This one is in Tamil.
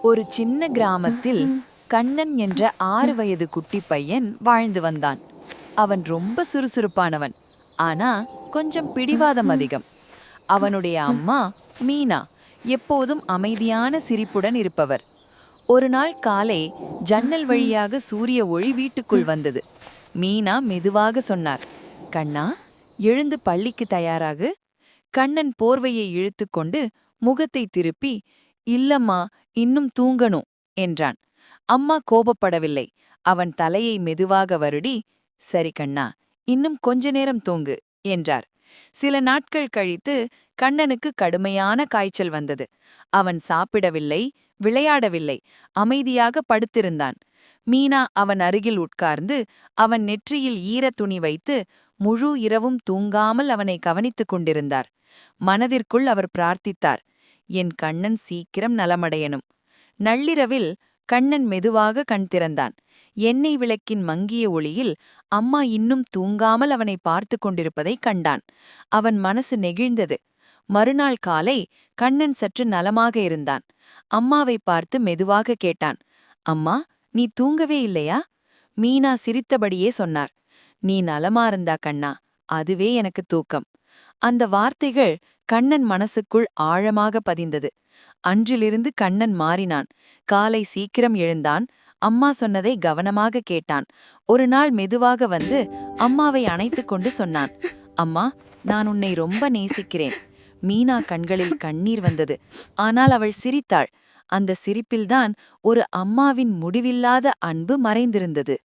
ஒரு சின்ன கிராமத்தில் கண்ணன் என்ற 6 வயது குட்டி பையன் வாழ்ந்து வந்தான். அவன் ரொம்ப சுறுசுறுப்பானவன், ஆனா கொஞ்சம் பிடிவாதம் அதிகம். அவனுடைய அம்மா மீனா எப்போதும் அமைதியான சிரிப்புடன் இருப்பவர். ஒரு நாள் காலை ஜன்னல் வழியாக சூரிய ஒளி வீட்டுக்குள் வந்தது. மீனா மெதுவாக சொன்னார், கண்ணா, எழுந்து பள்ளிக்கு தயாராகு. கண்ணன் போர்வையை இழுத்துக்கொண்டு முகத்தை திருப்பி, இல்லம்மா, இன்னும் தூங்கணும் என்றான். அம்மா கோபப்படவில்லை. அவன் தலையை மெதுவாக வருடி, சரி கண்ணா, இன்னும் கொஞ்ச நேரம் தூங்கு என்றார். சில நாட்கள் கழித்து கண்ணனுக்கு கடுமையான காய்ச்சல் வந்தது. அவன் சாப்பிடவில்லை, விளையாடவில்லை, அமைதியாக படுத்திருந்தான். மீனா அவன் அருகில் உட்கார்ந்து அவன் நெற்றியில் ஈரத் துணி வைத்து முழு இரவும் தூங்காமல் அவனை கவனித்துக் கொண்டிருந்தார். மனதிற்குள் அவர் பிரார்த்தித்தார், என் கண்ணன் சீக்கிரம் நலமடையணும். நள்ளிரவில் கண்ணன் மெதுவாக கண் திறந்தான். எண்ணெய் விளக்கின் மங்கிய ஒளியில் அம்மா இன்னும் தூங்காமல் அவனை பார்த்து கொண்டிருப்பதைக் கண்டான். அவன் மனசு நெகிழ்ந்தது. மறுநாள் காலை கண்ணன் சற்று நலமாக இருந்தான். அம்மாவை பார்த்து மெதுவாக கேட்டான், அம்மா, நீ தூங்கவே இல்லையா? மீனா சிரித்தபடியே சொன்னார், நீ நலமா இருந்தா கண்ணா, அதுவே எனக்கு தூக்கம். அந்த வார்த்தைகள் கண்ணன் மனசுக்குள் ஆழமாக பதிந்தது. அன்றிலிருந்து கண்ணன் மாறினான். காலை சீக்கிரம் எழுந்தான். அம்மா சொன்னதை கவனமாக கேட்டான். ஒரு நாள் மெதுவாக வந்து அம்மாவை அணைத்துக் கொண்டு சொன்னான், அம்மா, நான் உன்னை ரொம்ப நேசிக்கிறேன். மீனா கண்களில் கண்ணீர் வந்தது. ஆனால் அவள் சிரித்தாள். அந்த சிரிப்பில்தான் ஒரு அம்மாவின் முடிவில்லாத அன்பு மறைந்திருந்தது.